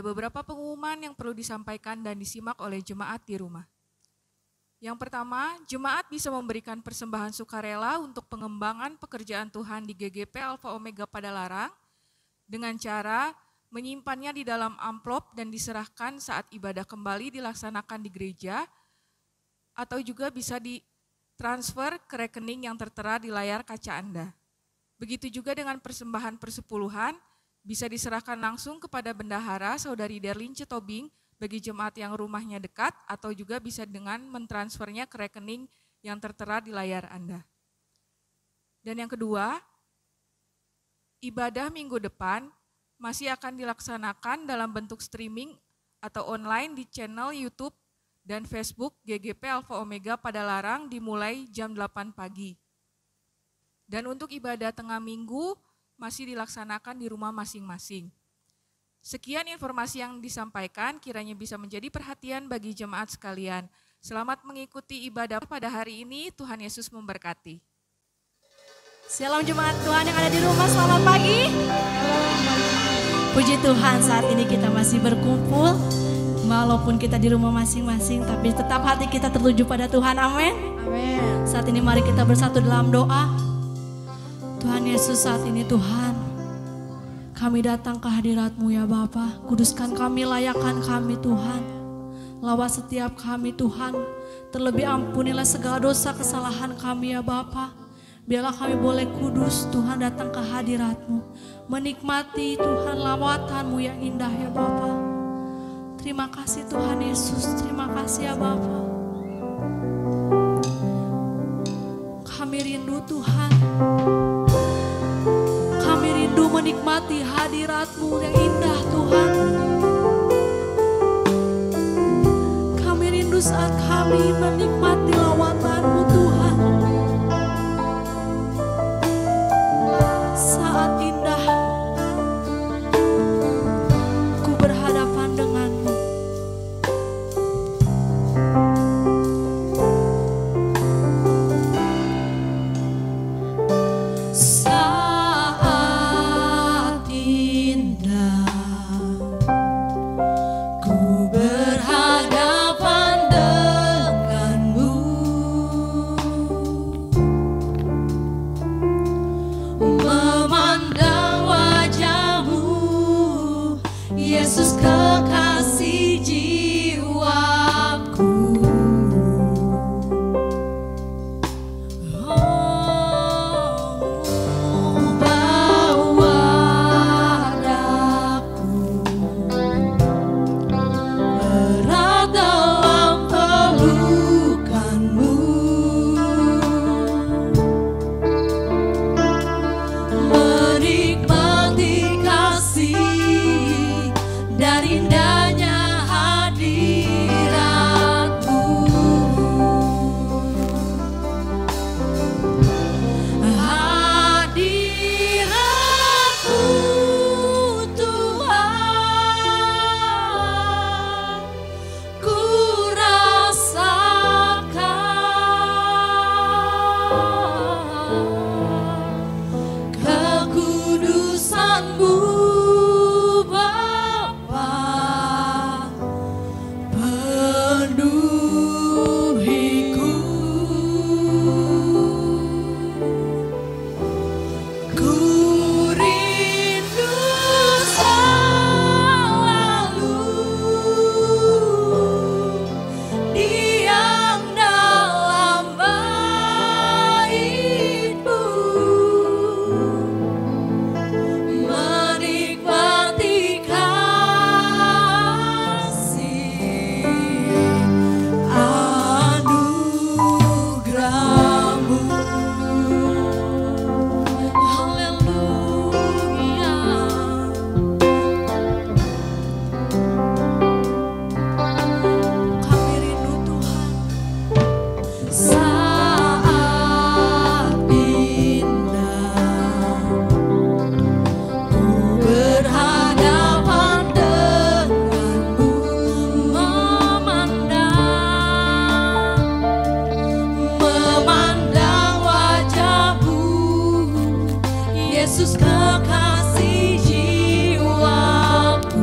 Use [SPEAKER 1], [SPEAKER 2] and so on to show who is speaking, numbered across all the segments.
[SPEAKER 1] beberapa pengumuman yang perlu disampaikan dan disimak oleh jemaat di rumah. Yang pertama, jemaat bisa memberikan persembahan sukarela untuk pengembangan pekerjaan Tuhan di GGP Alpha Omega Padalarang dengan cara menyimpannya di dalam amplop dan diserahkan saat ibadah kembali dilaksanakan di gereja, atau juga bisa ditransfer ke rekening yang tertera di layar kaca Anda. Begitu juga dengan persembahan persepuluhan, bisa diserahkan langsung kepada Bendahara Saudari Derlin Cetobing bagi jemaat yang rumahnya dekat, atau juga bisa dengan mentransfernya ke rekening yang tertera di layar Anda. Dan yang kedua, ibadah minggu depan masih akan dilaksanakan dalam bentuk streaming atau online di channel YouTube dan Facebook GGP Alpha Omega Padalarang dimulai jam 8 pagi. Dan untuk ibadah tengah minggu masih dilaksanakan di rumah masing-masing. Sekian informasi yang disampaikan, kiranya bisa menjadi perhatian bagi jemaat sekalian. Selamat mengikuti ibadah pada hari ini, Tuhan Yesus memberkati.
[SPEAKER 2] Shalom jemaat Tuhan yang ada di rumah, selamat pagi. Puji Tuhan, saat ini kita masih berkumpul. Walaupun kita di rumah masing-masing, tapi tetap hati kita tertuju pada Tuhan, amin.
[SPEAKER 3] Amin.
[SPEAKER 2] Saat ini mari kita bersatu dalam doa. Tuhan Yesus, saat ini Tuhan, kami datang ke hadirat-Mu ya Bapa. Kuduskan kami, layakkan kami Tuhan. Lawat setiap kami Tuhan. Terlebih ampunilah segala dosa kesalahan kami ya Bapa. Biarlah kami boleh kudus Tuhan datang ke hadirat-Mu. Menikmati Tuhan lawatan-Mu yang indah ya Bapa. Terima kasih Tuhan Yesus, terima kasih ya Bapa. Kami rindu Tuhan. Kami rindu menikmati hadirat-Mu yang indah Tuhan. Kami rindu saat kami menikmati lawatan-Mu Tuhan. Saat indah ku berhadapan dengan-Mu. Saat indah ku berhadapan dengan-Mu. Memandang wajah-Mu, Yesus kekasih jiwaku. Bawa aku erat dalam pelukan-Mu. Menikmati kasih dan indahnya hadirat-Mu. Hadirat-Mu Tuhan, ku rasakan kekudusan-Mu Bapa, penuhiku. Ku rindu selalu diam dalam bait-Mu. Menikmati kasih anugerah-Mu. Haleluya. Kami rindu Tuhan. Saat indah ku berhadapan dengan-Mu. Memandang wajah-Mu, Yesus kekasih jiwaku.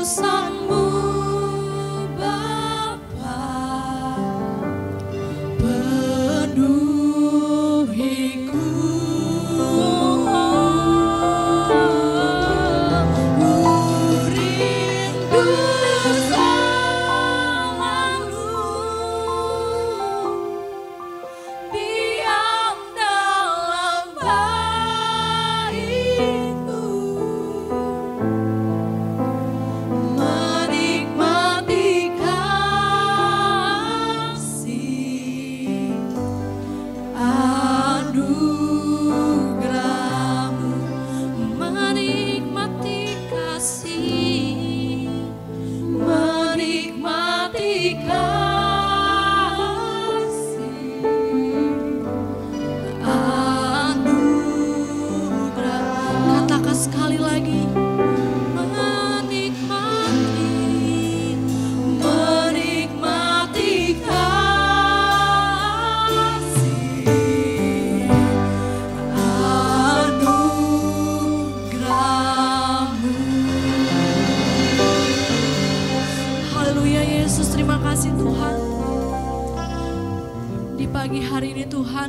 [SPEAKER 2] utusanmu Bapa, penuhiku.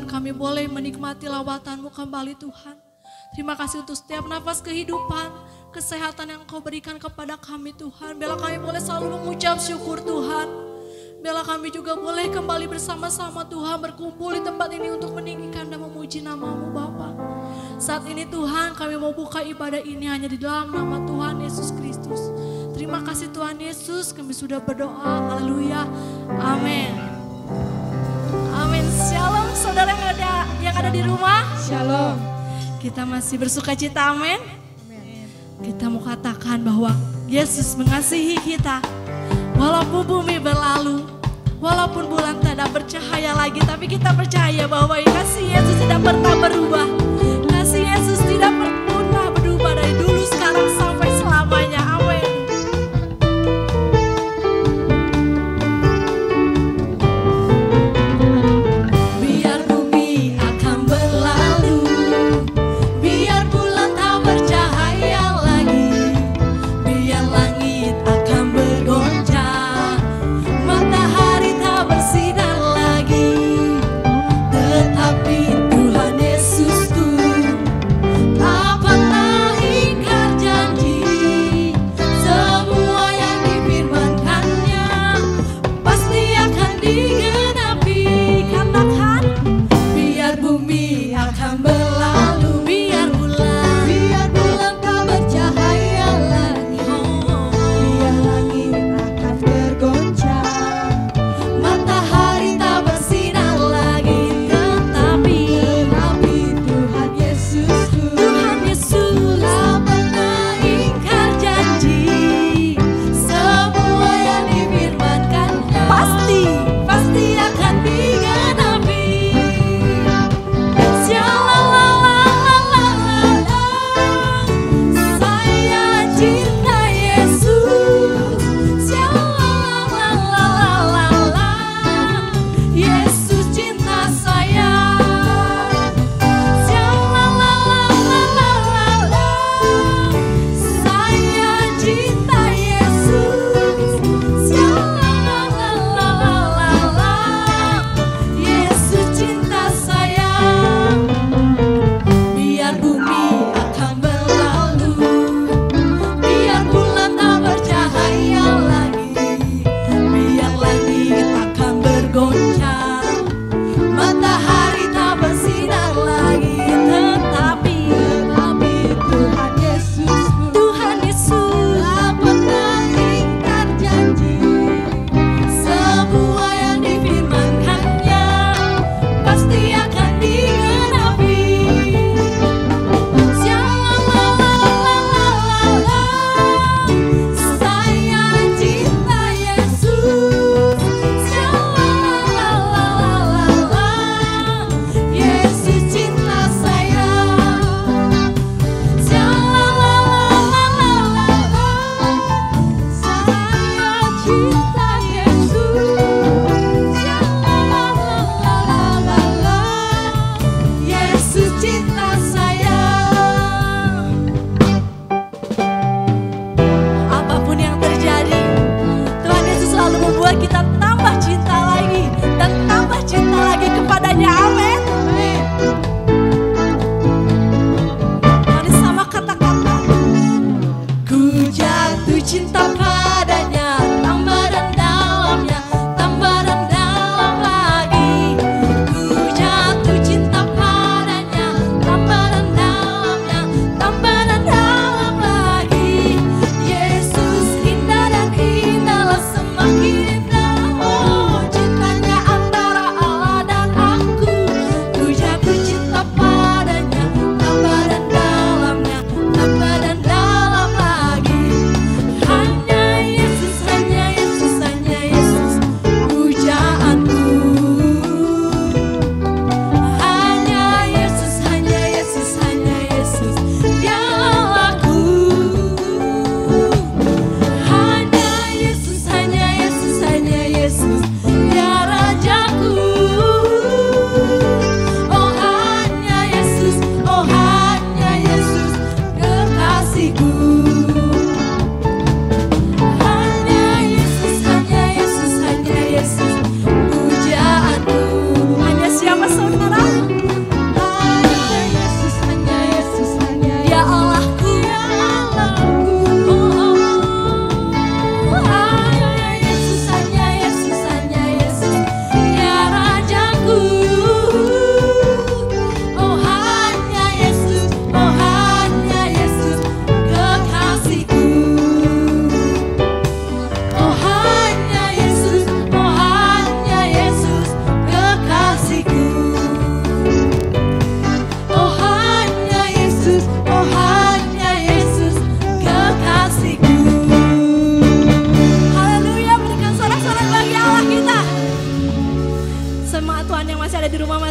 [SPEAKER 2] Kami boleh menikmati lawatan-Mu kembali Tuhan. Terima kasih untuk setiap nafas kehidupan, kesehatan yang Kau berikan kepada kami Tuhan. Biarlah kami boleh selalu mengucap syukur Tuhan. Biarlah kami juga boleh kembali bersama-sama Tuhan berkumpul di tempat ini untuk meninggikan dan memuji nama-Mu Bapa. Saat ini Tuhan kami mau buka ibadah ini hanya di dalam nama Tuhan Yesus Kristus. Terima kasih Tuhan Yesus, kami sudah berdoa. Haleluya. Amin. Amin. Shalom saudara yang ada di rumah. Shalom. Kita masih bersuka cita, amin. Kita mau katakan bahwa Yesus mengasihi kita. Walaupun bumi berlalu, walaupun bulan tidak bercahaya lagi, tapi kita percaya bahwa kasih Yesus tidak pernah berubah. Kasih Yesus tidak pernah berubah dari dulu, sekarang sampai selamanya. Amin.
[SPEAKER 3] Tuhan Yesus tuh tak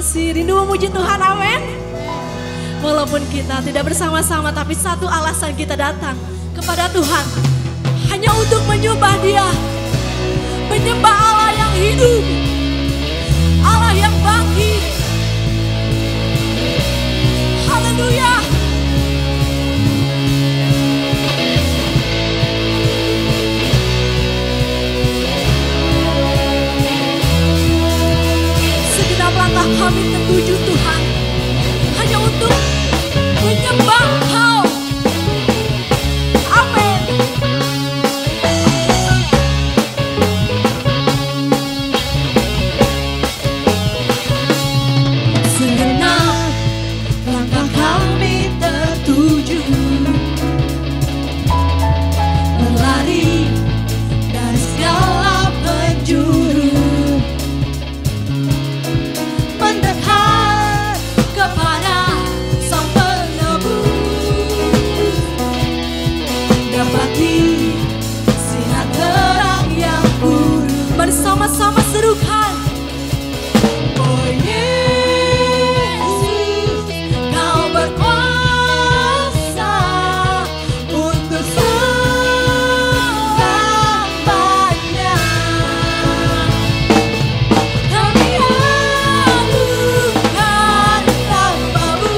[SPEAKER 2] masih rindu memuji Tuhan, amin. Walaupun kita tidak bersama-sama, tapi satu alasan kita datang kepada Tuhan hanya untuk menyembah Dia, menyembah Allah yang hidup, Allah yang bangkit. Haleluya. Segenap langkah kami tertuju Tuhan hanya untuk menyembah Kau. Amin. Segenap langkah kami tertuju, berlari dari segala penjuru, mendekat kepada Sang Penebus, dapati sinar terang yang puru. Bersama-sama serukan, oh Yesus, Kau berkuasa untuk selamanya. Kami adukan namamu,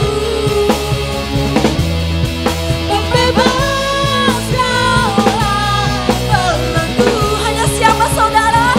[SPEAKER 2] pembebas Kaulah belenggu. Hanya siapa saudara?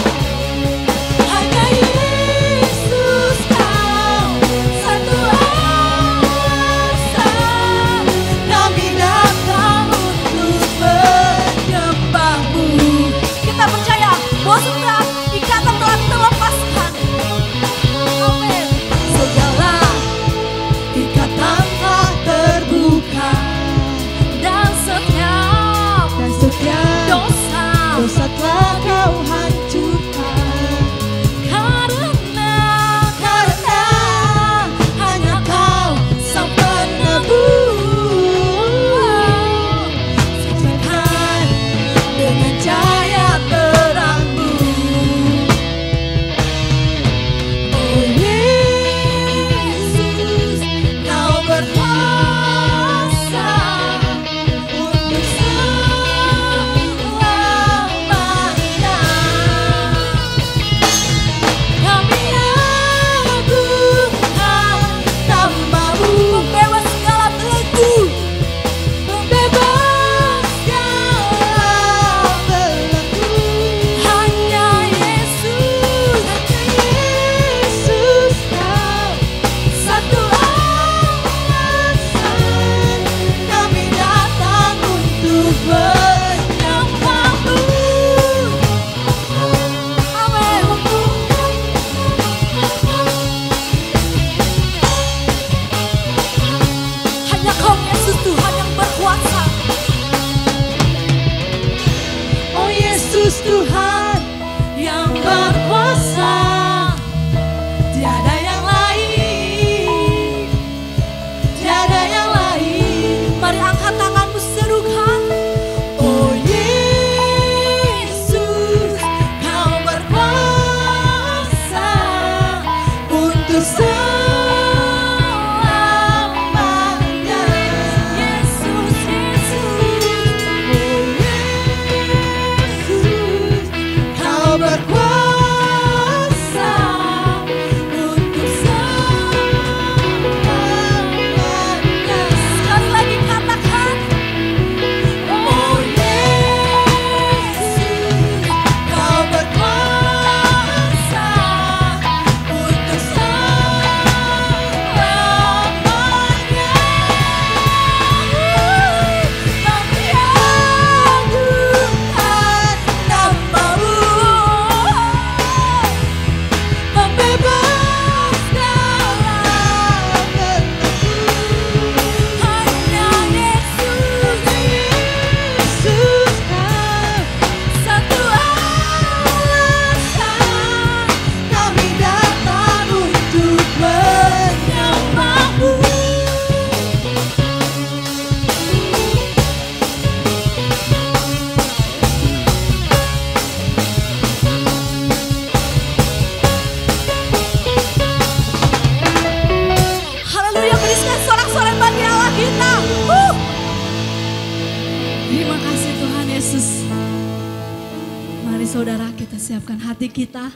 [SPEAKER 2] saudara, kita siapkan hati kita.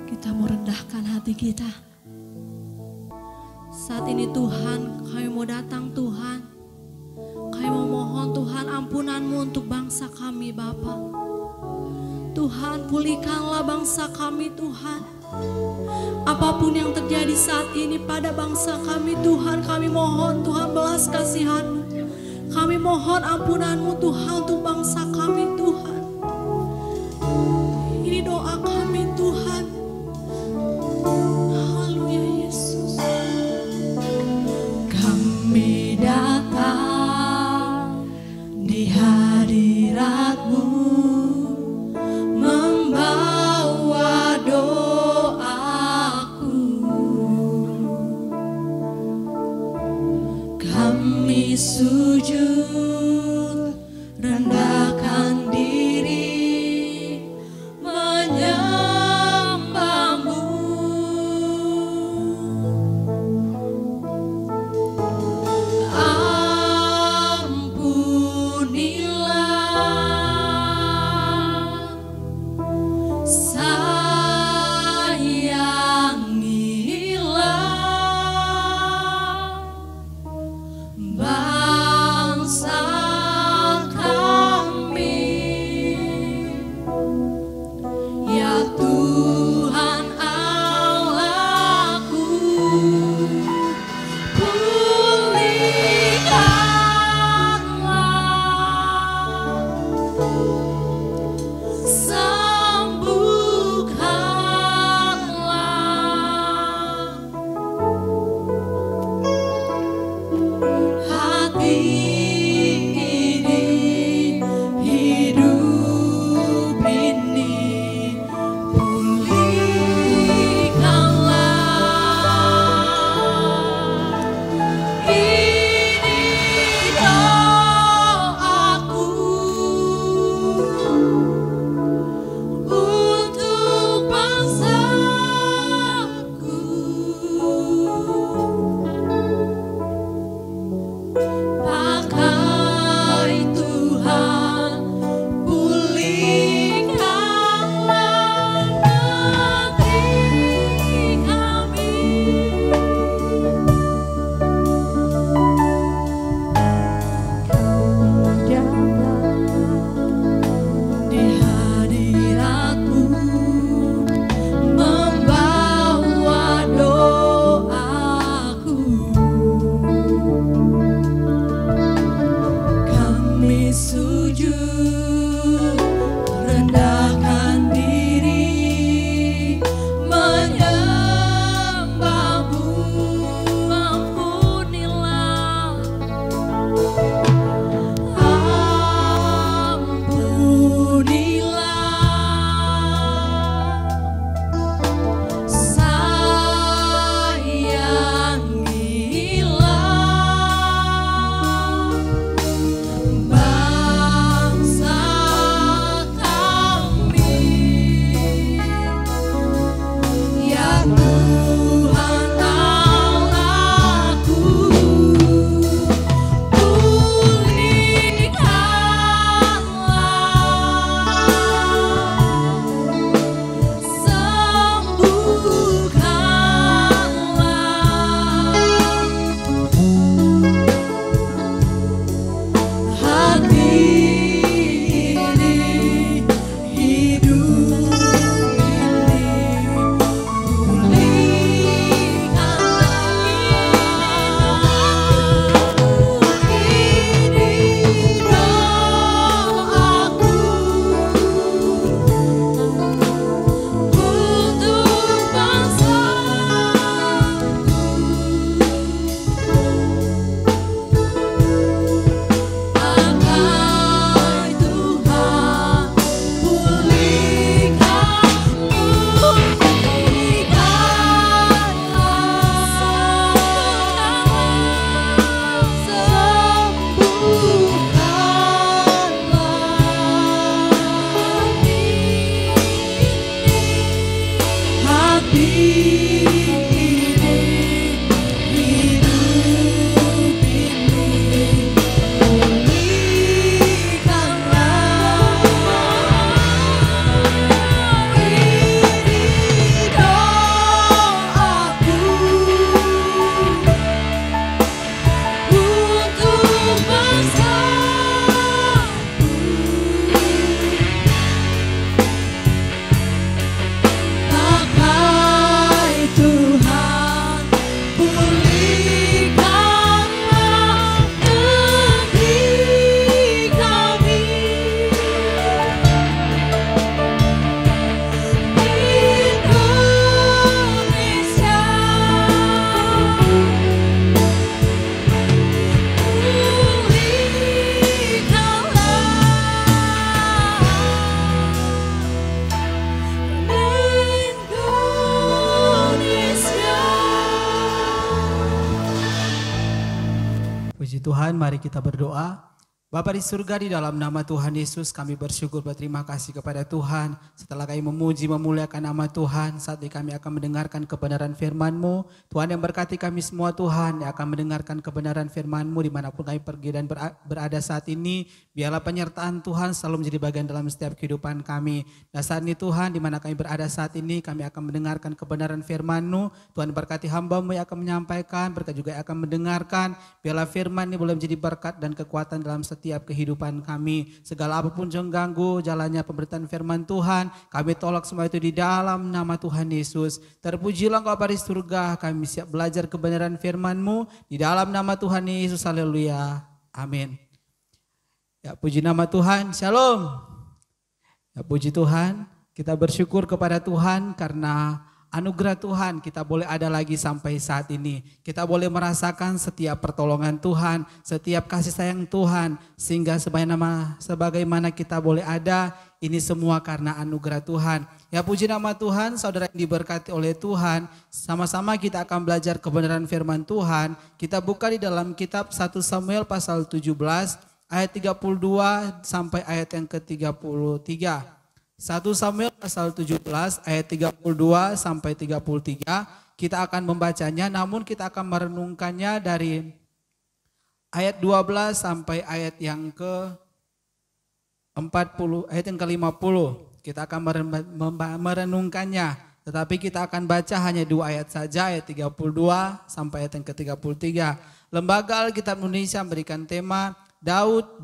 [SPEAKER 2] Kita mau rendahkan hati kita. Saat ini Tuhan, kami mau datang Tuhan. Kami mau mohon Tuhan ampunan-Mu untuk bangsa kami Bapa. Tuhan, pulihkanlah bangsa kami Tuhan. Apapun yang terjadi saat ini pada bangsa kami Tuhan, kami mohon Tuhan belas kasihan-Mu. Kami mohon ampunan-Mu Tuhan untuk bangsa kami Tuhan. Ini doa kami Tuhan. Haleluya Yesus. Kami datang di hadirat-Mu, membawa doaku. Kami sujud, rendahkan diri, menyembah-Mu. Ampunilah, sayangilah bangsa kami.
[SPEAKER 3] mari kita berdoa. Bapa di surga, di dalam nama Tuhan Yesus kami bersyukur berterima kasih kepada Tuhan. Setelah kami memuji memuliakan nama Tuhan, saat ini kami akan mendengarkan kebenaran firman-Mu. Tuhan yang berkati kami semua Tuhan, yang akan mendengarkan kebenaran firman-Mu dimanapun kami pergi dan berada saat ini. Biarlah penyertaan Tuhan selalu menjadi bagian dalam setiap kehidupan kami. Dan saat ini Tuhan, di mana kami berada saat ini, kami akan mendengarkan kebenaran firman-Mu. Tuhan berkati hamba-Mu yang akan menyampaikan, berkat juga yang akan mendengarkan. Biarlah firman ini boleh menjadi berkat dan kekuatan dalam setiap kehidupan kami. Segala apapun yang mengganggu jalannya pemberitaan firman Tuhan, kami tolak semua itu di dalam nama Tuhan Yesus. Terpujilah Engkau Bapa di surga, kami siap belajar kebenaran firman-Mu di dalam nama Tuhan Yesus. Haleluya. Amin. Ya, puji nama Tuhan. Shalom. Ya, puji Tuhan. Kita bersyukur kepada Tuhan karena anugerah Tuhan kita boleh ada lagi sampai saat ini. Kita boleh merasakan setiap pertolongan Tuhan, setiap kasih sayang Tuhan. Sehingga sebagaimana kita boleh ada, ini semua karena anugerah Tuhan. Ya, puji nama Tuhan, saudara yang diberkati oleh Tuhan. Sama-sama kita akan belajar kebenaran firman Tuhan. Kita buka di dalam kitab 1 Samuel pasal 17 ayat 32 sampai ayat yang ke-33. 1 Samuel pasal 17 ayat 32 sampai 33. Kita akan membacanya, namun kita akan merenungkannya dari ayat 12 sampai ayat yang ke-40, ayat yang ke-50. Kita akan merenungkannya, tetapi kita akan baca hanya 2 ayat saja, ayat 32 sampai ayat yang ke-33. Lembaga Alkitab Indonesia memberikan tema Daud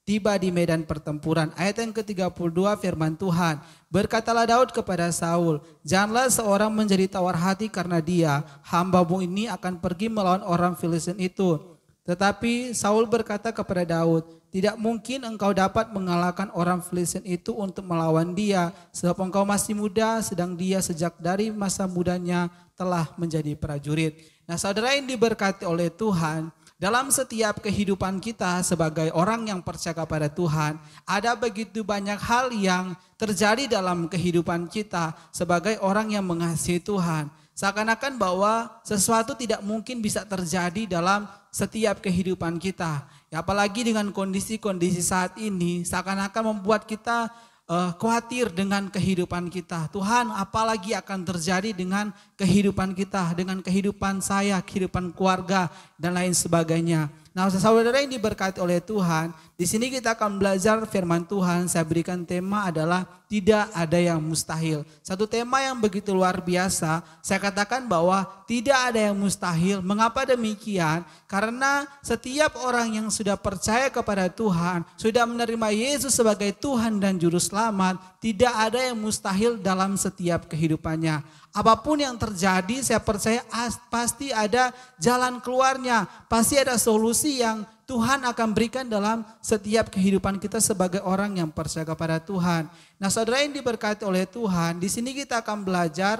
[SPEAKER 3] tiba di medan pertempuran. Ayat yang ke-32 firman Tuhan. Berkatalah Daud kepada Saul, janganlah seorang menjadi tawar hati karena dia, hamba-Mu ini akan pergi melawan orang Filistin itu. Tetapi Saul berkata kepada Daud, tidak mungkin engkau dapat mengalahkan orang Filistin itu untuk melawan dia, sebab engkau masih muda, sedang dia sejak dari masa mudanya telah menjadi prajurit. Nah, saudara yang diberkati oleh Tuhan, dalam setiap kehidupan kita sebagai orang yang percaya kepada Tuhan, ada begitu banyak hal yang terjadi dalam kehidupan kita sebagai orang yang mengasihi Tuhan. Seakan-akan bahwa sesuatu tidak mungkin bisa terjadi dalam setiap kehidupan kita. Ya, apalagi dengan kondisi-kondisi saat ini, seakan-akan membuat kita khawatir dengan kehidupan kita. Tuhan, apalagi akan terjadi dengan kehidupan kita, dengan kehidupan saya, kehidupan keluarga dan lain sebagainya. Nah, saudara yang diberkati oleh Tuhan, di sini kita akan belajar firman Tuhan. Saya berikan tema adalah tidak ada yang mustahil. Satu tema yang begitu luar biasa. Saya katakan bahwa tidak ada yang mustahil. Mengapa demikian? Karena setiap orang yang sudah percaya kepada Tuhan, sudah menerima Yesus sebagai Tuhan dan Juru Selamat, tidak ada yang mustahil dalam setiap kehidupannya. Apapun yang terjadi, saya percaya pasti ada jalan keluarnya. Pasti ada solusi yang Tuhan akan berikan dalam setiap kehidupan kita sebagai orang yang percaya kepada Tuhan. Nah, saudara yang diberkati oleh Tuhan, di sini kita akan belajar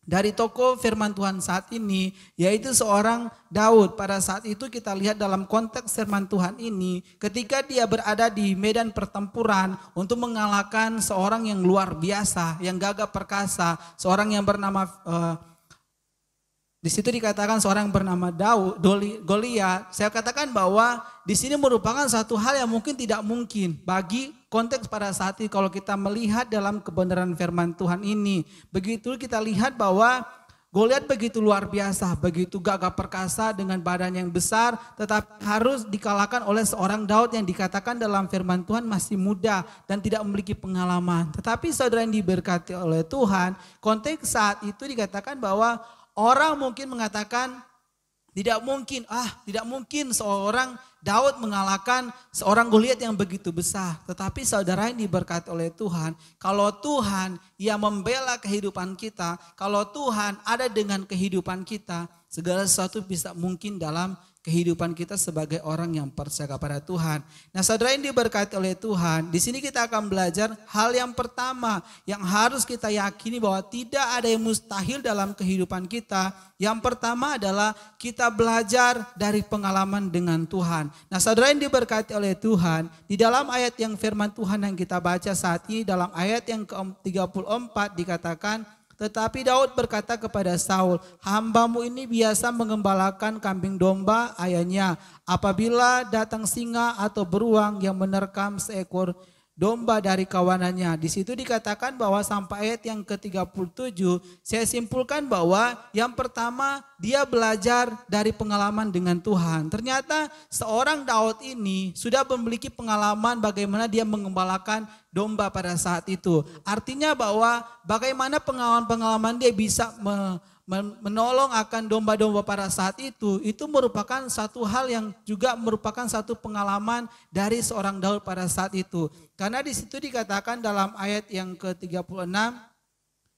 [SPEAKER 3] dari tokoh firman Tuhan saat ini, yaitu seorang Daud. Pada saat itu kita lihat dalam konteks firman Tuhan ini, ketika dia berada di medan pertempuran untuk mengalahkan seorang yang luar biasa, yang gagah perkasa, seorang yang bernama di situ dikatakan seorang bernama Goliat. Saya katakan bahwa di sini merupakan satu hal yang mungkin tidak mungkin bagi konteks pada saat ini kalau kita melihat dalam kebenaran firman Tuhan ini. Begitu kita lihat bahwa Goliat begitu luar biasa, begitu gagah perkasa dengan badan yang besar, tetapi harus dikalahkan oleh seorang Daud yang dikatakan dalam firman Tuhan masih muda dan tidak memiliki pengalaman. Tetapi saudara yang diberkati oleh Tuhan, konteks saat itu dikatakan bahwa orang mungkin mengatakan tidak mungkin seorang Daud mengalahkan seorang Goliat yang begitu besar. Tetapi saudara yang diberkati oleh Tuhan, kalau Tuhan yang membela kehidupan kita, kalau Tuhan ada dengan kehidupan kita, segala sesuatu bisa mungkin dalam kehidupan kita sebagai orang yang percaya kepada Tuhan. Nah, saudara yang diberkati oleh Tuhan, di sini kita akan belajar hal yang pertama yang harus kita yakini bahwa tidak ada yang mustahil dalam kehidupan kita. Yang pertama adalah kita belajar dari pengalaman dengan Tuhan. Nah, saudara yang diberkati oleh Tuhan, di dalam ayat yang firman Tuhan yang kita baca saat ini, dalam ayat yang ke-34 dikatakan, Tetapi Daud berkata kepada Saul, "Hambamu ini biasa mengembalakan kambing domba ayahnya. Apabila datang singa atau beruang yang menerkam seekor domba dari kawanannya." Di situ dikatakan bahwa sampai ayat yang ke-37, saya simpulkan bahwa yang pertama dia belajar dari pengalaman dengan Tuhan. Ternyata seorang Daud ini sudah memiliki pengalaman bagaimana dia mengembalakan domba pada saat itu. Artinya bahwa bagaimana pengalaman-pengalaman dia bisa menolong akan domba-domba pada saat itu merupakan satu hal yang juga merupakan satu pengalaman dari seorang Daud pada saat itu. Karena di situ dikatakan dalam ayat yang ke-36,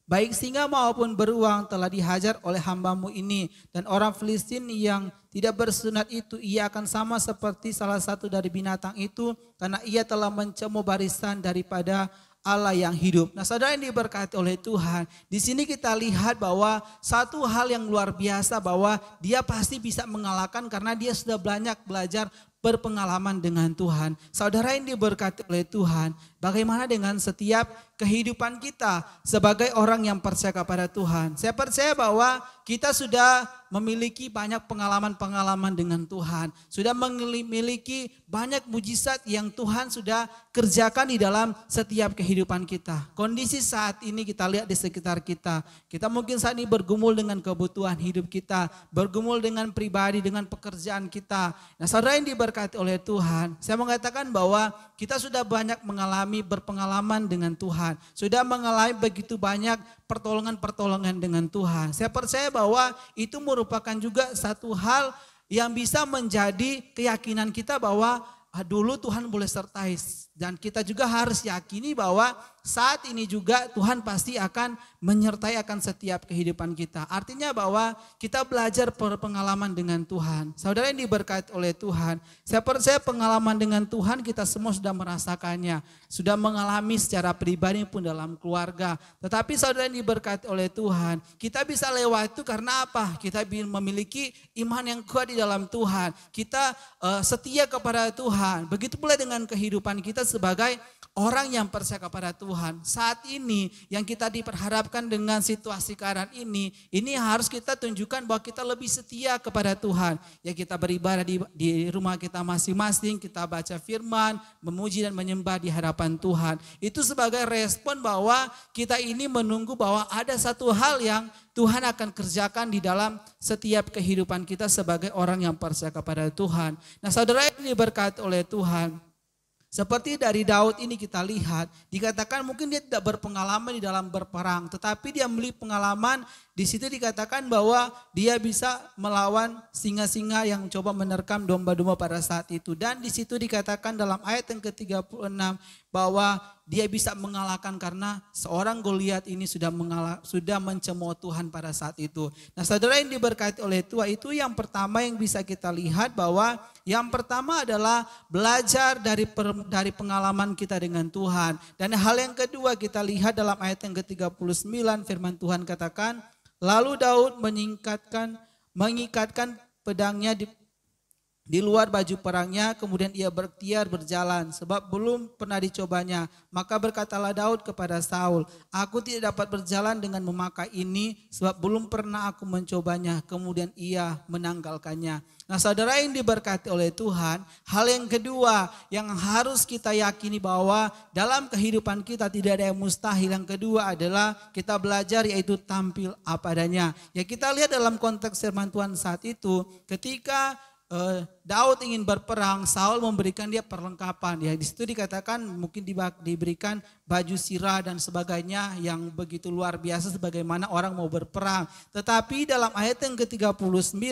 [SPEAKER 3] "Baik singa maupun beruang telah dihajar oleh hambamu ini, dan orang Filistin yang tidak bersunat itu ia akan sama seperti salah satu dari binatang itu, karena ia telah mencemooh barisan daripada Allah yang hidup." Nah, saudara yang diberkati oleh Tuhan, di sini kita lihat bahwa satu hal yang luar biasa bahwa dia pasti bisa mengalahkan karena dia sudah banyak belajar berpengalaman dengan Tuhan. Saudara yang diberkati oleh Tuhan, bagaimana dengan setiap kehidupan kita sebagai orang yang percaya kepada Tuhan? Saya percaya bahwa kita sudah memiliki banyak pengalaman-pengalaman dengan Tuhan. Sudah memiliki banyak mujizat yang Tuhan sudah kerjakan di dalam setiap kehidupan kita. Kondisi saat ini kita lihat di sekitar kita. Kita mungkin saat ini bergumul dengan kebutuhan hidup kita. Bergumul dengan pribadi, dengan pekerjaan kita. Nah, saudara yang diberkati oleh Tuhan, saya mengatakan bahwa kita sudah banyak mengalami berpengalaman dengan Tuhan. Sudah mengalami begitu banyak pertolongan-pertolongan dengan Tuhan. Saya percaya bahwa itu merupakan juga satu hal yang bisa menjadi keyakinan kita bahwa dulu Tuhan boleh sertai. Dan kita juga harus yakini bahwa saat ini juga Tuhan pasti akan menyertai akan setiap kehidupan kita. Artinya bahwa kita belajar berpengalaman dengan Tuhan. Saudara yang diberkati oleh Tuhan, saya percaya pengalaman dengan Tuhan kita semua sudah merasakannya. Sudah mengalami secara pribadi pun dalam keluarga. Tetapi saudara yang diberkati oleh Tuhan, kita bisa lewat itu karena apa? Kita memiliki iman yang kuat di dalam Tuhan. Kita setia kepada Tuhan. Begitu pula dengan kehidupan kita sebagai orang yang percaya kepada Tuhan. Saat ini yang kita diperhadapkan dengan situasi keadaan ini harus kita tunjukkan bahwa kita lebih setia kepada Tuhan. Ya, kita beribadah di rumah kita masing-masing, kita baca firman, memuji dan menyembah di hadapan Tuhan. Itu sebagai respon bahwa kita ini menunggu bahwa ada satu hal yang Tuhan akan kerjakan di dalam setiap kehidupan kita sebagai orang yang percaya kepada Tuhan. Nah, saudara yang diberkati oleh Tuhan, seperti dari Daud ini kita lihat, dikatakan mungkin dia tidak berpengalaman di dalam berperang, tetapi dia memiliki pengalaman. Di situ dikatakan bahwa dia bisa melawan singa-singa yang coba menerkam domba-domba pada saat itu. Dan di situ dikatakan dalam ayat yang ke-36 bahwa dia bisa mengalahkan karena seorang Goliat ini sudah mencemooh Tuhan pada saat itu. Nah, saudara yang diberkati oleh Tuhan, itu yang pertama yang bisa kita lihat bahwa yang pertama adalah belajar dari pengalaman kita dengan Tuhan. Dan hal yang kedua kita lihat dalam ayat yang ke-39 firman Tuhan katakan, lalu Daud mengikatkan pedangnya di luar baju perangnya, kemudian ia berikhtiar berjalan sebab belum pernah dicobanya. Maka berkatalah Daud kepada Saul, "Aku tidak dapat berjalan dengan memakai ini sebab belum pernah aku mencobanya." Kemudian ia menanggalkannya. Nah, saudara yang diberkati oleh Tuhan, hal yang kedua yang harus kita yakini bahwa dalam kehidupan kita tidak ada yang mustahil. Yang kedua adalah kita belajar yaitu tampil apa adanya. Ya, kita lihat dalam konteks firman Tuhan saat itu ketika Daud ingin berperang, Saul memberikan dia perlengkapan. Ya, di situ dikatakan mungkin diberikan baju sirah dan sebagainya yang begitu luar biasa sebagaimana orang mau berperang. Tetapi dalam ayat yang ke-39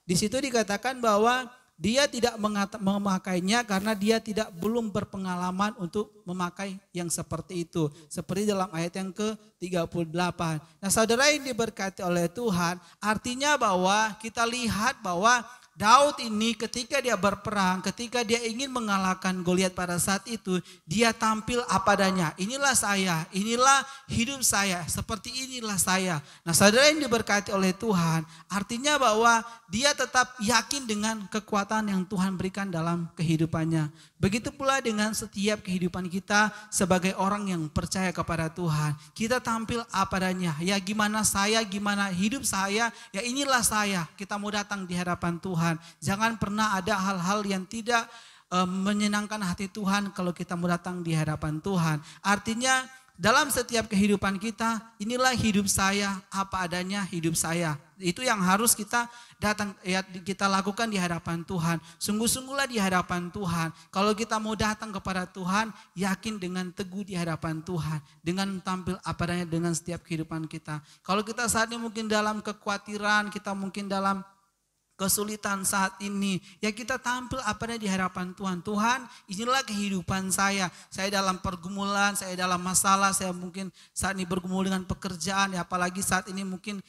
[SPEAKER 3] di situ dikatakan bahwa dia tidak memakainya karena dia belum berpengalaman untuk memakai yang seperti itu. Seperti dalam ayat yang ke-38. Nah, saudara yang diberkati oleh Tuhan, artinya bahwa kita lihat bahwa Daud ini ketika dia berperang, ketika dia ingin mengalahkan Goliat pada saat itu, dia tampil apa adanya. Inilah saya, inilah hidup saya, seperti inilah saya. Nah saudara yang diberkati oleh Tuhan, artinya bahwa dia tetap yakin dengan kekuatan yang Tuhan berikan dalam kehidupannya. Begitu pula dengan setiap kehidupan kita sebagai orang yang percaya kepada Tuhan. Kita tampil apa adanya, ya gimana saya, gimana hidup saya, ya inilah saya. Kita mau datang di hadapan Tuhan. Jangan pernah ada hal-hal yang tidak menyenangkan hati Tuhan kalau kita mau datang di hadapan Tuhan. Artinya dalam setiap kehidupan kita, inilah hidup saya, apa adanya hidup saya. Itu yang harus kita datang, ya, kita lakukan di hadapan Tuhan. Sungguh-sungguhlah di hadapan Tuhan. Kalau kita mau datang kepada Tuhan, yakin dengan teguh di hadapan Tuhan. Dengan tampil apa adanya dengan setiap kehidupan kita. Kalau kita saat ini mungkin dalam kekhawatiran, kita mungkin dalam kesulitan saat ini, ya kita tampil apa adanya di hadapan Tuhan. Tuhan, inilah kehidupan saya. Saya dalam pergumulan, saya dalam masalah, saya mungkin saat ini bergumul dengan pekerjaan, ya apalagi saat ini mungkin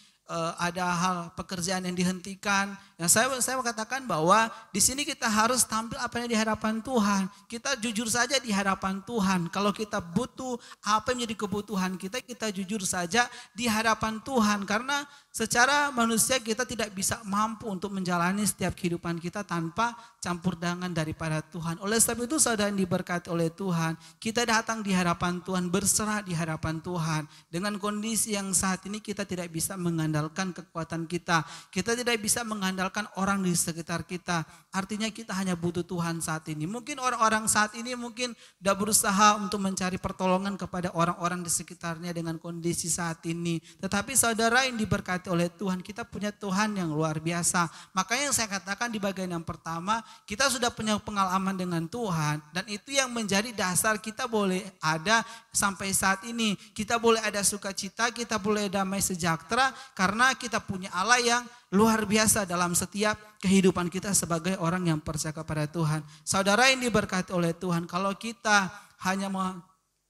[SPEAKER 3] ada hal pekerjaan yang dihentikan. Yang saya katakan bahwa di sini kita harus tampil apa yang di hadapan Tuhan. Kita jujur saja di hadapan Tuhan. Kalau kita butuh apa yang menjadi kebutuhan kita, kita jujur saja di hadapan Tuhan. Karena secara manusia kita tidak bisa mampu untuk menjalani setiap kehidupan kita tanpa campur tangan daripada Tuhan. Oleh sebab itu saudara yang diberkati oleh Tuhan, kita datang di hadapan Tuhan, berserah di hadapan Tuhan. Dengan kondisi yang saat ini kita tidak bisa mengandalkan kekuatan kita. Kita tidak bisa mengandalkan orang di sekitar kita. Artinya kita hanya butuh Tuhan saat ini. Mungkin orang-orang saat ini mungkin sudah berusaha untuk mencari pertolongan kepada orang-orang di sekitarnya dengan kondisi saat ini. Tetapi saudara yang diberkati oleh Tuhan, kita punya Tuhan yang luar biasa. Makanya yang saya katakan di bagian yang pertama, kita sudah punya pengalaman dengan Tuhan. Dan itu yang menjadi dasar kita boleh ada sampai saat ini. Kita boleh ada sukacita, kita boleh damai sejahtera. Karena kita punya Allah yang luar biasa dalam setiap kehidupan kita sebagai orang yang percaya kepada Tuhan. Saudara yang diberkati oleh Tuhan, kalau kita hanya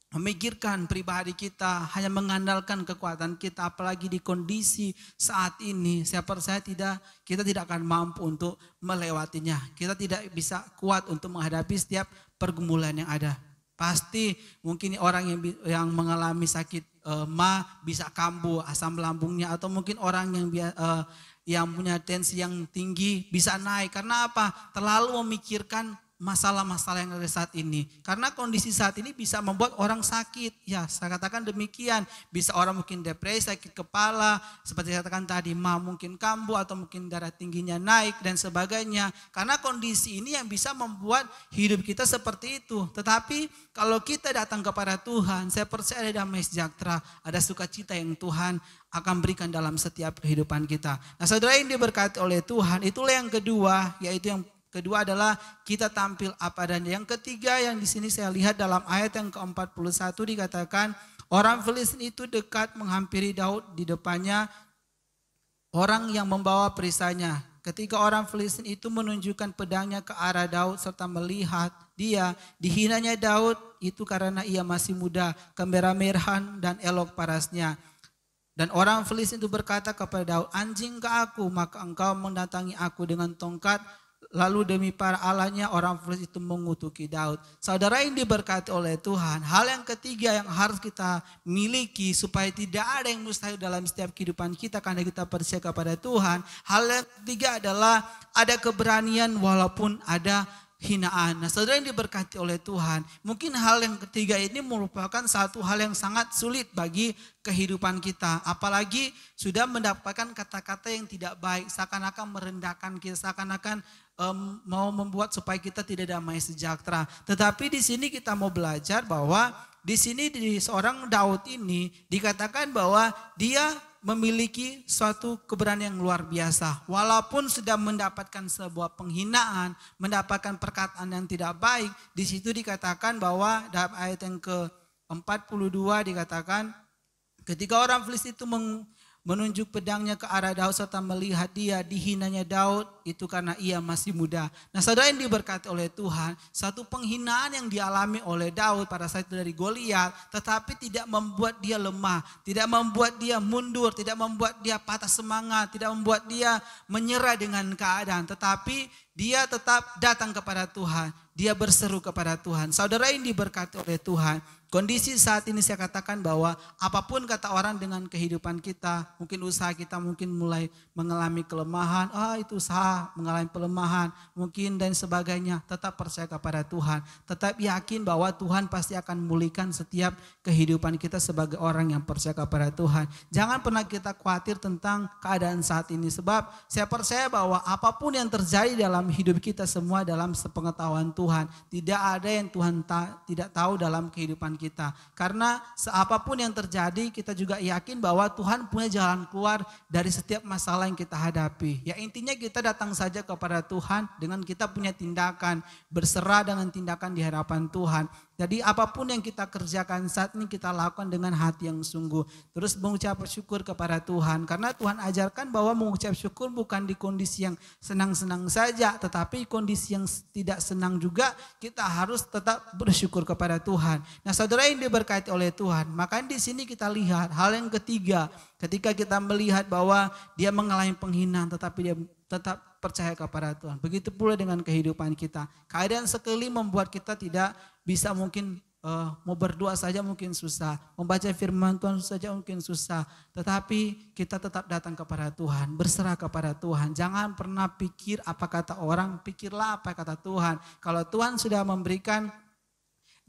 [SPEAKER 3] memikirkan pribadi kita, hanya mengandalkan kekuatan kita, apalagi di kondisi saat ini, saya percaya kita tidak akan mampu untuk melewatinya. Kita tidak bisa kuat untuk menghadapi setiap pergumulan yang ada. Pasti mungkin orang yang mengalami sakit bisa kambuh asam lambungnya, atau mungkin orang yang punya tensi yang tinggi bisa naik. Karena apa? Terlalu memikirkan masalah-masalah yang ada saat ini. Karena kondisi saat ini bisa membuat orang sakit. Ya, saya katakan demikian. Bisa orang mungkin depresi, sakit kepala, seperti saya katakan tadi, mungkin kambuh atau mungkin darah tingginya naik dan sebagainya. Karena kondisi ini yang bisa membuat hidup kita seperti itu. Tetapi kalau kita datang kepada Tuhan, saya percaya ada damai sejahtera, ada sukacita yang Tuhan akan berikan dalam setiap kehidupan kita. Nah, saudara yang diberkati oleh Tuhan, itulah yang kedua, yaitu yang kedua adalah kita tampil apa adanya. Yang ketiga yang di sini saya lihat dalam ayat yang ke-41 dikatakan, orang Filistin itu dekat menghampiri Daud, di depannya orang yang membawa perisainya. Ketika orang Filistin itu menunjukkan pedangnya ke arah Daud serta melihat dia, dihinanya Daud itu karena ia masih muda, kemerah-merahan dan elok parasnya. Dan orang Filistin itu berkata kepada Daud, anjing ke aku, maka engkau mendatangi aku dengan tongkat. Lalu demi para Allahnya orang Filistin itu mengutuki Daud. Saudara yang diberkati oleh Tuhan, hal yang ketiga yang harus kita miliki supaya tidak ada yang mustahil dalam setiap kehidupan kita karena kita percaya kepada Tuhan. Hal yang ketiga adalah ada keberanian walaupun ada hinaan. Nah, saudara yang diberkati oleh Tuhan, mungkin hal yang ketiga ini merupakan satu hal yang sangat sulit bagi kehidupan kita. Apalagi sudah mendapatkan kata-kata yang tidak baik, seakan-akan merendahkan kita, seakan-akan mau membuat supaya kita tidak damai sejahtera. Tetapi di sini kita mau belajar bahwa di sini di seorang Daud ini dikatakan bahwa dia memiliki suatu keberanian yang luar biasa. Walaupun sudah mendapatkan sebuah penghinaan, mendapatkan perkataan yang tidak baik, di situ dikatakan bahwa dalam ayat yang ke-42 dikatakan ketika orang Filistin itu menunjuk pedangnya ke arah Daud serta melihat dia dihinanya Daud itu karena ia masih muda. Nah saudara yang diberkati oleh Tuhan, satu penghinaan yang dialami oleh Daud pada saat itu dari Goliat, tetapi tidak membuat dia lemah, tidak membuat dia mundur, tidak membuat dia patah semangat, tidak membuat dia menyerah dengan keadaan, tetapi dia tetap datang kepada Tuhan, dia berseru kepada Tuhan. Saudara yang diberkati oleh Tuhan, kondisi saat ini saya katakan bahwa apapun kata orang dengan kehidupan kita, mungkin usaha kita mungkin mulai mengalami kelemahan, itu usaha mengalami pelemahan, mungkin dan sebagainya, tetap percaya kepada Tuhan. Tetap yakin bahwa Tuhan pasti akan memulihkan setiap kehidupan kita sebagai orang yang percaya kepada Tuhan. Jangan pernah kita khawatir tentang keadaan saat ini, sebab saya percaya bahwa apapun yang terjadi dalam hidup kita semua dalam sepengetahuan Tuhan. Tidak ada yang Tuhan tidak tahu dalam kehidupan kita. Karena apapun yang terjadi kita juga yakin bahwa Tuhan punya jalan keluar dari setiap masalah yang kita hadapi. Ya intinya kita datang saja kepada Tuhan dengan kita punya tindakan, berserah dengan tindakan di hadapan Tuhan. Jadi apapun yang kita kerjakan saat ini kita lakukan dengan hati yang sungguh. Terus mengucap syukur kepada Tuhan. Karena Tuhan ajarkan bahwa mengucap syukur bukan di kondisi yang senang-senang saja. Tetapi kondisi yang tidak senang juga kita harus tetap bersyukur kepada Tuhan. Nah saudara yang diberkati oleh Tuhan. Makanya di sini kita lihat hal yang ketiga. Ketika kita melihat bahwa dia mengalami penghinaan tetapi dia tetap percaya kepada Tuhan. Begitu pula dengan kehidupan kita. Keadaan sekeliling membuat kita tidak bisa mungkin mau berdoa saja mungkin susah. Membaca firman Tuhan saja mungkin susah. Tetapi kita tetap datang kepada Tuhan. Berserah kepada Tuhan. Jangan pernah pikir apa kata orang. Pikirlah apa kata Tuhan. Kalau Tuhan sudah memberikan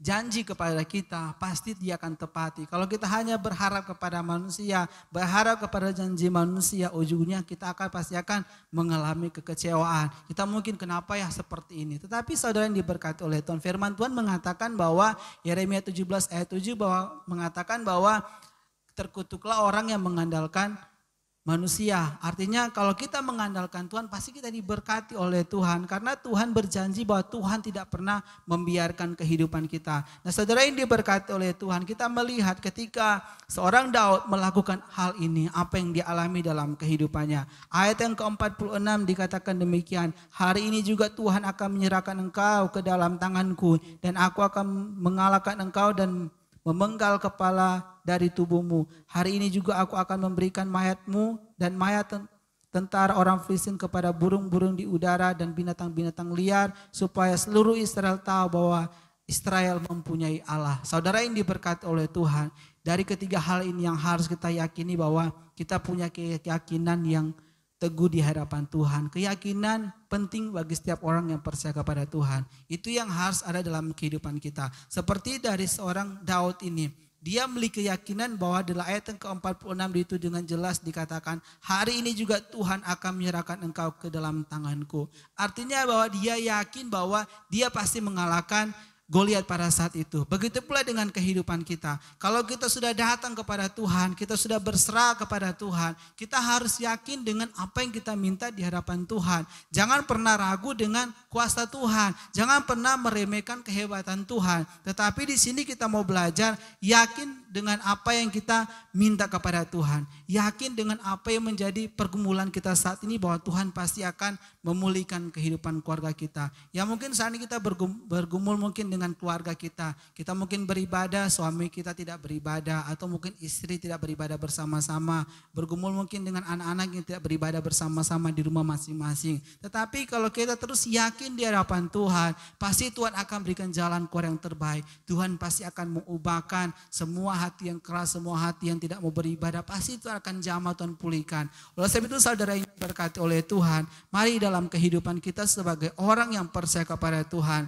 [SPEAKER 3] janji kepada kita, pasti dia akan tepati. Kalau kita hanya berharap kepada manusia, berharap kepada janji manusia, ujungnya kita pasti akan mengalami kekecewaan. Kita mungkin kenapa ya seperti ini. Tetapi saudara yang diberkati oleh Tuhan, firman Tuhan mengatakan bahwa Yeremia 17 ayat 7 mengatakan bahwa terkutuklah orang yang mengandalkan manusia. Artinya kalau kita mengandalkan Tuhan pasti kita diberkati oleh Tuhan. Karena Tuhan berjanji bahwa Tuhan tidak pernah membiarkan kehidupan kita. Nah saudara yang diberkati oleh Tuhan, kita melihat ketika seorang Daud melakukan hal ini, apa yang dia alami dalam kehidupannya. Ayat yang ke-46 dikatakan demikian, hari ini juga Tuhan akan menyerahkan engkau ke dalam tanganku dan aku akan mengalahkan engkau dan memenggal kepala dari tubuhmu. Hari ini juga aku akan memberikan mayatmu dan mayat tentara orang Filistin kepada burung-burung di udara dan binatang-binatang liar, supaya seluruh Israel tahu bahwa Israel mempunyai Allah. Saudara yang diberkati oleh Tuhan, dari ketiga hal ini yang harus kita yakini bahwa kita punya keyakinan yang teguh di hadapan Tuhan. Keyakinan penting bagi setiap orang yang percaya kepada Tuhan. Itu yang harus ada dalam kehidupan kita. Seperti dari seorang Daud ini. Dia memiliki keyakinan bahwa dalam ayat yang ke-46 itu dengan jelas dikatakan, hari ini juga Tuhan akan menyerahkan engkau ke dalam tanganku. Artinya bahwa dia yakin bahwa dia pasti mengalahkan Goliat pada saat itu. Begitu pula dengan kehidupan kita. Kalau kita sudah datang kepada Tuhan, kita sudah berserah kepada Tuhan, kita harus yakin dengan apa yang kita minta di hadapan Tuhan. Jangan pernah ragu dengan kuasa Tuhan. Jangan pernah meremehkan kehebatan Tuhan. Tetapi di sini kita mau belajar yakin dengan apa yang kita minta kepada Tuhan. Yakin dengan apa yang menjadi pergumulan kita saat ini bahwa Tuhan pasti akan memulihkan kehidupan keluarga kita. Ya mungkin saat ini kita bergumul mungkin dengan keluarga kita. Kita mungkin beribadah, suami kita tidak beribadah. Atau mungkin istri tidak beribadah bersama-sama. Bergumul mungkin dengan anak-anak yang tidak beribadah bersama-sama di rumah masing-masing. Tetapi kalau kita terus yakin di hadapan Tuhan, pasti Tuhan akan berikan jalan keluar yang terbaik. Tuhan pasti akan mengubahkan semua hati yang keras, semua hati yang tidak mau beribadah, pasti itu akan jamah Tuhan pulihkan. Oleh sebab itu saudara yang diberkati oleh Tuhan, mari dalam kehidupan kita sebagai orang yang percaya kepada Tuhan,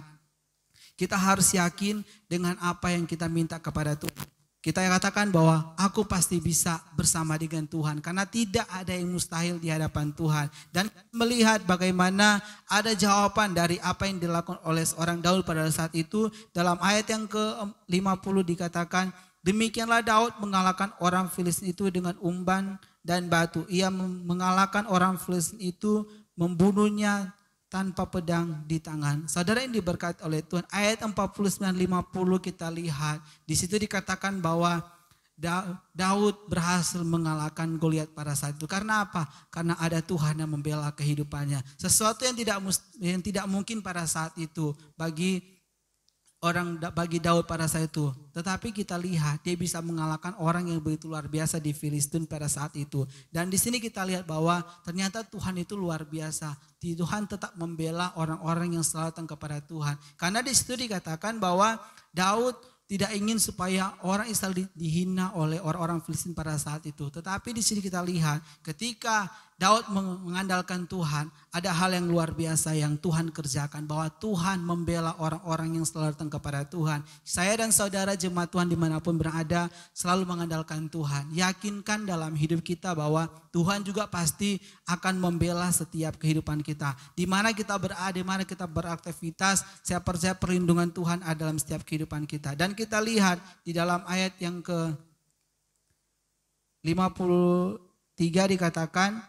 [SPEAKER 3] kita harus yakin dengan apa yang kita minta kepada Tuhan. Kita katakan bahwa aku pasti bisa bersama dengan Tuhan. Karena tidak ada yang mustahil di hadapan Tuhan. Dan melihat bagaimana ada jawaban dari apa yang dilakukan oleh seorang Daud pada saat itu. Dalam ayat yang ke-50 dikatakan, demikianlah Daud mengalahkan orang Filistin itu dengan umban dan batu. Ia mengalahkan orang Filistin itu, membunuhnya tanpa pedang di tangan. Saudara yang diberkati oleh Tuhan, ayat 49-50 kita lihat. Di situ dikatakan bahwa Daud berhasil mengalahkan Goliat pada saat itu. Karena apa? Karena ada Tuhan yang membela kehidupannya. Sesuatu yang tidak mungkin pada saat itu bagi Daud pada saat itu. Tetapi kita lihat dia bisa mengalahkan orang yang begitu luar biasa di Filistin pada saat itu. Dan di sini kita lihat bahwa ternyata Tuhan itu luar biasa. Tuhan tetap membela orang-orang yang selalu datang kepada Tuhan. Karena di situ dikatakan bahwa Daud tidak ingin supaya orang Israel dihina oleh orang-orang Filistin pada saat itu. Tetapi di sini kita lihat ketika Daud mengandalkan Tuhan, ada hal yang luar biasa yang Tuhan kerjakan. Bahwa Tuhan membela orang-orang yang selalu datang kepada Tuhan. Saya dan saudara jemaat Tuhan dimanapun berada selalu mengandalkan Tuhan. Yakinkan dalam hidup kita bahwa Tuhan juga pasti akan membela setiap kehidupan kita. Di mana kita berada, di mana kita beraktivitas, saya percaya perlindungan Tuhan ada dalam setiap kehidupan kita. Dan kita lihat di dalam ayat yang ke 53 dikatakan,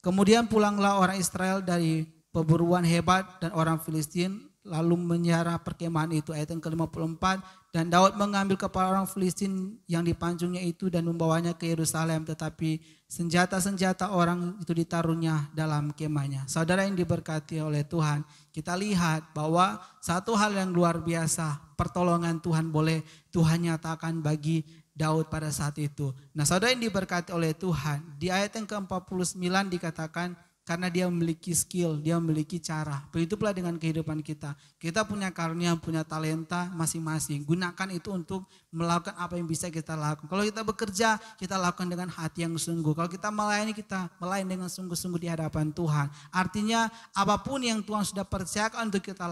[SPEAKER 3] kemudian pulanglah orang Israel dari perburuan hebat dan orang Filistin lalu menyerah perkemahan itu. Ayat yang ke-54, dan Daud mengambil kepala orang Filistin yang dipancungnya itu dan membawanya ke Yerusalem, tetapi senjata-senjata orang itu ditaruhnya dalam kemahnya. Saudara yang diberkati oleh Tuhan, kita lihat bahwa satu hal yang luar biasa, pertolongan Tuhan boleh Tuhan nyatakan bagi Daud pada saat itu. Nah, saudara yang diberkati oleh Tuhan, di ayat yang ke-49 dikatakan karena dia memiliki skill, dia memiliki cara. Begitu pula dengan kehidupan kita. Kita punya karunia, punya talenta masing-masing. Gunakan itu untuk melakukan apa yang bisa kita lakukan. Kalau kita bekerja, kita lakukan dengan hati yang sungguh. Kalau kita melayani, kita melayani dengan sungguh-sungguh di hadapan Tuhan. Artinya apapun yang Tuhan sudah percayakan untuk kita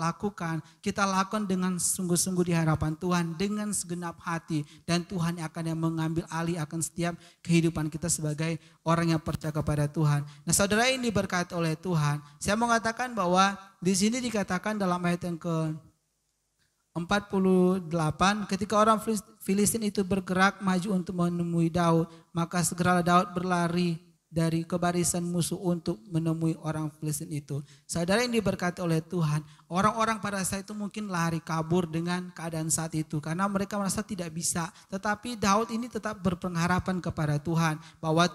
[SPEAKER 3] lakukan dengan sungguh-sungguh di hadapan Tuhan, dengan segenap hati. Dan Tuhan akan yang mengambil alih akan setiap kehidupan kita sebagai orang yang percaya kepada Tuhan. Nah, saudara ini diberkati oleh Tuhan. Saya mau katakan bahwa di sini dikatakan dalam ayat yang ke-48, ketika orang Filistin itu bergerak maju untuk menemui Daud, maka segeralah Daud berlari dari kebarisan musuh untuk menemui orang Filistin itu. Saudara yang diberkati oleh Tuhan, orang-orang pada saat itu mungkin lari kabur dengan keadaan saat itu karena mereka merasa tidak bisa. Tetapi Daud ini tetap berpengharapan kepada Tuhan bahwa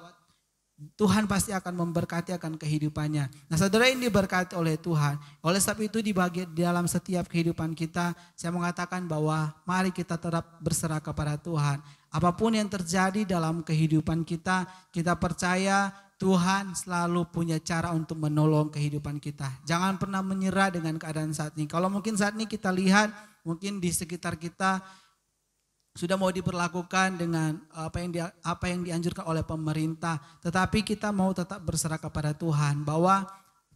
[SPEAKER 3] Tuhan pasti akan memberkati akan kehidupannya. Nah, saudara ini diberkati oleh Tuhan. Oleh sebab itu di dalam setiap kehidupan kita, saya mengatakan bahwa mari kita tetap berserah kepada Tuhan. Apapun yang terjadi dalam kehidupan kita, kita percaya Tuhan selalu punya cara untuk menolong kehidupan kita. Jangan pernah menyerah dengan keadaan saat ini. Kalau mungkin saat ini kita lihat, mungkin di sekitar kita sudah mau diperlakukan dengan apa yang dianjurkan oleh pemerintah. Tetapi kita mau tetap berserah kepada Tuhan. Bahwa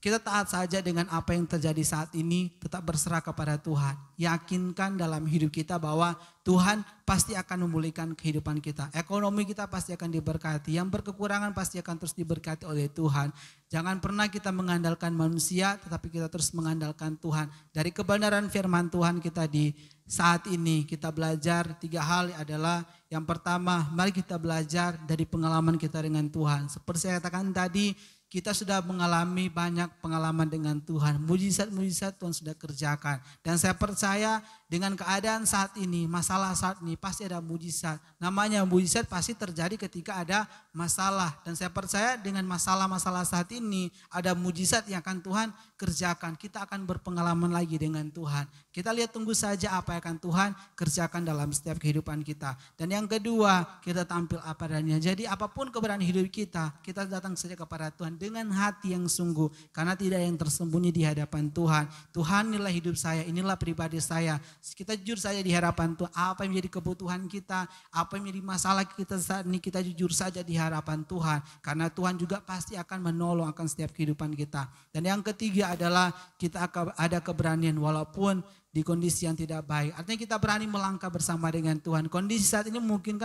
[SPEAKER 3] kita taat saja dengan apa yang terjadi saat ini. Tetap berserah kepada Tuhan. Yakinkan dalam hidup kita bahwa Tuhan pasti akan memulihkan kehidupan kita. Ekonomi kita pasti akan diberkati. Yang berkekurangan pasti akan terus diberkati oleh Tuhan. Jangan pernah kita mengandalkan manusia, tetapi kita terus mengandalkan Tuhan. Dari kebenaran firman Tuhan kita di saat ini kita belajar 3 hal adalah yang pertama, mari kita belajar dari pengalaman kita dengan Tuhan. Seperti saya katakan tadi, kita sudah mengalami banyak pengalaman dengan Tuhan. Mujizat-mujizat Tuhan sudah kerjakan. Dan saya percaya dengan keadaan saat ini, masalah saat ini pasti ada mujizat. Namanya mujizat pasti terjadi ketika ada masalah. Dan saya percaya dengan masalah-masalah saat ini ada mujizat yang akan Tuhan kerjakan. Kita akan berpengalaman lagi dengan Tuhan. Kita lihat tunggu saja apa yang akan Tuhan kerjakan dalam setiap kehidupan kita. Dan yang kedua, kita tampil apa adanya. Jadi apapun keberadaan hidup kita datang saja kepada Tuhan dengan hati yang sungguh. Karena tidak ada yang tersembunyi di hadapan Tuhan. Tuhan, inilah hidup saya, inilah pribadi saya. Kita jujur saja di hadapan Tuhan. Apa yang menjadi kebutuhan kita, apa yang menjadi masalah kita saat ini, kita jujur saja di hadapan Tuhan. Karena Tuhan juga pasti akan menolong akan setiap kehidupan kita. Dan yang ketiga adalah kita akan ada keberanian walaupun di kondisi yang tidak baik. Artinya kita berani melangkah bersama dengan Tuhan. Kondisi saat ini mungkin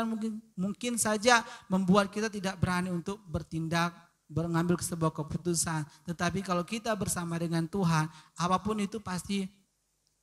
[SPEAKER 3] saja membuat kita tidak berani untuk bertindak, mengambil sebuah keputusan. Tetapi kalau kita bersama dengan Tuhan, apapun itu pasti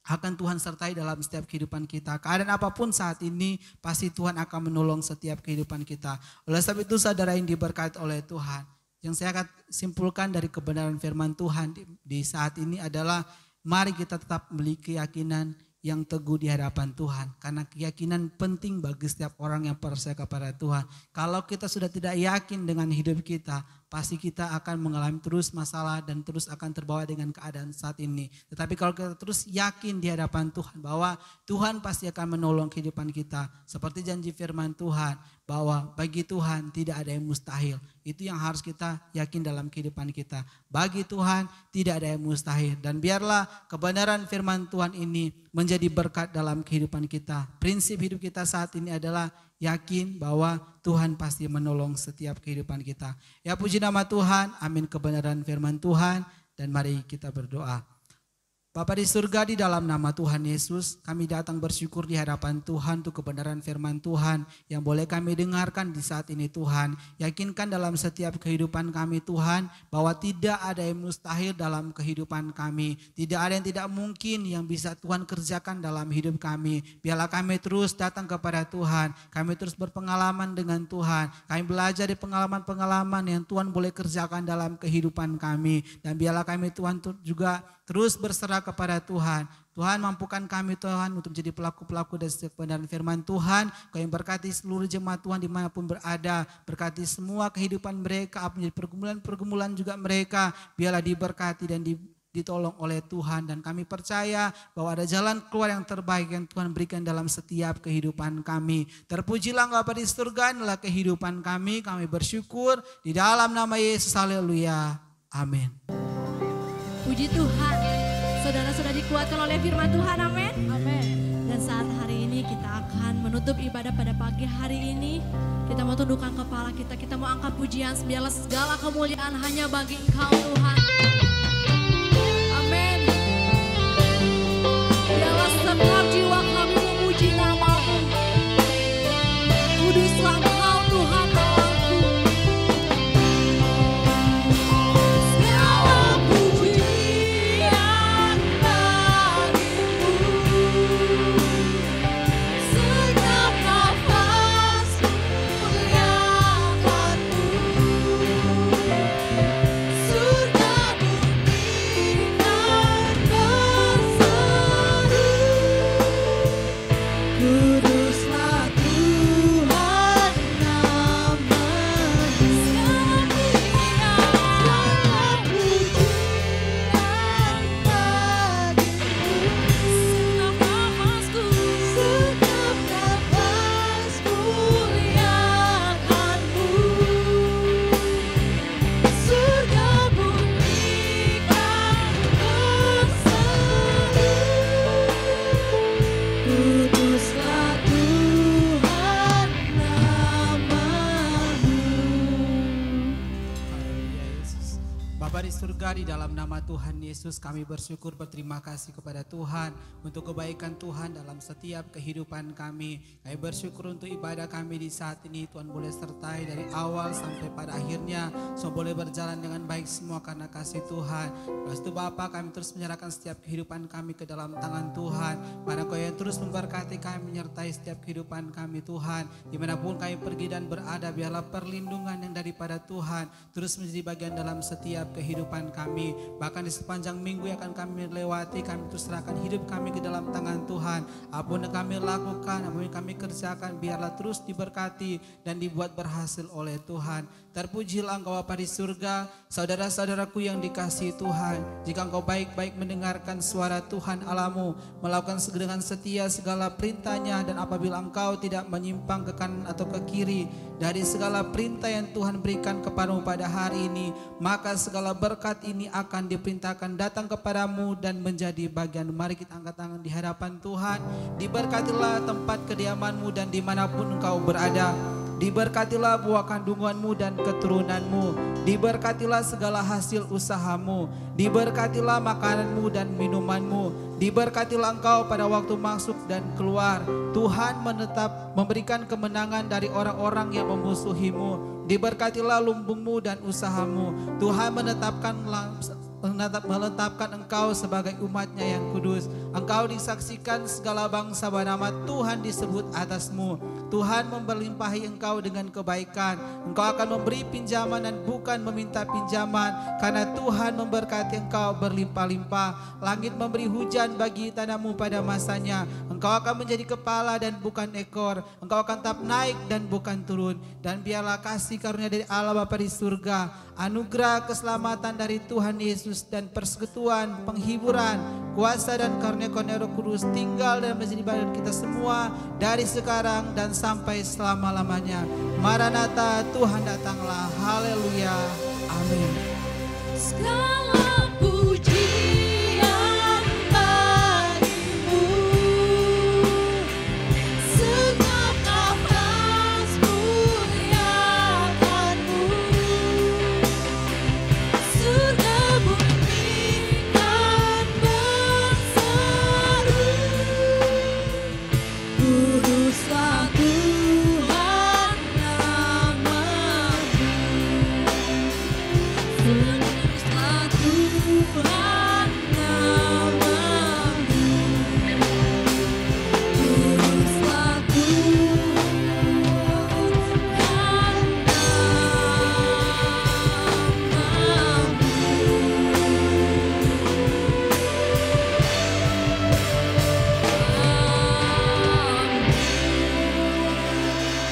[SPEAKER 3] akan Tuhan sertai dalam setiap kehidupan kita. Keadaan apapun saat ini pasti Tuhan akan menolong setiap kehidupan kita. Oleh sebab itu saudara yang diberkati oleh Tuhan, yang saya akan simpulkan dari kebenaran firman Tuhan di saat ini adalah mari kita tetap memiliki keyakinan yang teguh di hadapan Tuhan. Karena keyakinan penting bagi setiap orang yang percaya kepada Tuhan. Kalau kita sudah tidak yakin dengan hidup kita, pasti kita akan mengalami terus masalah dan terus akan terbawa dengan keadaan saat ini. Tetapi kalau kita terus yakin di hadapan Tuhan bahwa Tuhan pasti akan menolong kehidupan kita. Seperti janji firman Tuhan bahwa bagi Tuhan tidak ada yang mustahil. Itu yang harus kita yakin dalam kehidupan kita. Bagi Tuhan tidak ada yang mustahil. Dan biarlah kebenaran firman Tuhan ini menjadi berkat dalam kehidupan kita. Prinsip hidup kita saat ini adalah yakin bahwa Tuhan pasti menolong setiap kehidupan kita. Ya puji nama Tuhan, amin kebenaran firman Tuhan. Dan mari kita berdoa. Bapa di surga, di dalam nama Tuhan Yesus, kami datang bersyukur di hadapan Tuhan untuk kebenaran firman Tuhan yang boleh kami dengarkan di saat ini Tuhan. Yakinkan dalam setiap kehidupan kami Tuhan bahwa tidak ada yang mustahil dalam kehidupan kami. Tidak ada yang tidak mungkin yang bisa Tuhan kerjakan dalam hidup kami. Biarlah kami terus datang kepada Tuhan. Kami terus berpengalaman dengan Tuhan. Kami belajar di pengalaman-pengalaman yang Tuhan boleh kerjakan dalam kehidupan kami. Dan biarlah kami Tuhan juga terus berserah kepada Tuhan. Tuhan mampukan kami Tuhan untuk menjadi pelaku-pelaku dari kebenaran firman Tuhan. Kau yang berkati seluruh jemaat Tuhan dimanapun berada. Berkati semua kehidupan mereka, apa menjadi pergumulan-pergumulan juga mereka. Biarlah diberkati dan ditolong oleh Tuhan. Dan kami percaya bahwa ada jalan keluar yang terbaik yang Tuhan berikan dalam setiap kehidupan kami. Terpujilah Bapa di surga, inilah kehidupan kami. Kami bersyukur di dalam nama Yesus. Haleluya. Amin.
[SPEAKER 2] Puji Tuhan, saudara sudah dikuatkan oleh firman Tuhan, amin. Amin. Dan saat hari ini kita akan menutup ibadah pada pagi hari ini. Kita mau tundukkan kepala kita, kita mau angkat pujian. Biarlah segala kemuliaan hanya bagi Engkau Tuhan. Amin. Biarlah setiap jiwa kami memuji nama-Mu. Kuduslah Engkau Tuhan Allahku.
[SPEAKER 3] Di dalam nama Tuhan Yesus kami bersyukur berterima kasih kepada Tuhan untuk kebaikan Tuhan dalam setiap kehidupan kami. Kami bersyukur untuk ibadah kami di saat ini Tuhan boleh sertai dari awal sampai pada akhirnya. So boleh berjalan dengan baik semua karena kasih Tuhan. Lepas itu Bapa kami terus menyerahkan setiap kehidupan kami ke dalam tangan Tuhan. Karena Kau yang terus memberkati kami menyertai setiap kehidupan kami Tuhan. Dimanapun kami pergi dan berada biarlah perlindungan yang daripada Tuhan terus menjadi bagian dalam setiap kehidupan kami. Bahkan di sepanjang minggu yang akan kami lewati, kami terus serahkan hidup kami ke dalam tangan Tuhan. Apapun yang kami lakukan, apapun yang kami kerjakan, biarlah terus diberkati dan dibuat berhasil oleh Tuhan. Terpujilah Engkau Bapa di surga, saudara-saudaraku yang dikasihi Tuhan. Jika engkau baik-baik mendengarkan suara Tuhan Allahmu, melakukan dengan setia segala perintahnya, dan apabila engkau tidak menyimpang ke kanan atau ke kiri dari segala perintah yang Tuhan berikan kepadamu pada hari ini, maka segala berkat ini akan diperintahkan datang kepadamu dan menjadi bagian. Mari kita angkat tangan di hadapan Tuhan. Diberkatilah tempat kediamanmu dan dimanapun engkau berada. Diberkatilah buah kandunganmu dan keturunanmu. Diberkatilah segala hasil usahamu. Diberkatilah makananmu dan minumanmu. Diberkatilah engkau pada waktu masuk dan keluar. Tuhan memberikan kemenangan dari orang-orang yang memusuhimu. Diberkatilah lumbungmu dan usahamu. Tuhan menetapkan engkau sebagai umatnya yang kudus. Engkau disaksikan segala bangsa bernama Tuhan disebut atasmu. Tuhan memberlimpahi engkau dengan kebaikan. Engkau akan memberi pinjaman dan bukan meminta pinjaman, karena Tuhan memberkati engkau berlimpah-limpah. Langit memberi hujan bagi tanahmu pada masanya. Engkau akan menjadi kepala dan bukan ekor. Engkau akan tetap naik dan bukan turun. Dan biarlah kasih karunia dari Allah Bapa di surga, anugerah keselamatan dari Tuhan Yesus, dan persekutuan, penghiburan, kuasa dan karunia-karunia Roh Kudus tinggal dan menjadi badan kita semua dari sekarang dan sampai selama-lamanya. Maranatha, Tuhan datanglah. Haleluya. Amin.
[SPEAKER 2] Segala pujian bagimu, segenap nafas muliakanmu. Surga bumi kan berseru, kuduslah Tuhan namamu. Kuduslah Tuhan namamu. Kuduslah Tuhan namamu.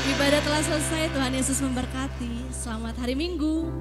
[SPEAKER 2] Ibadah telah selesai, Tuhan Yesus memberkati. Selamat hari Minggu.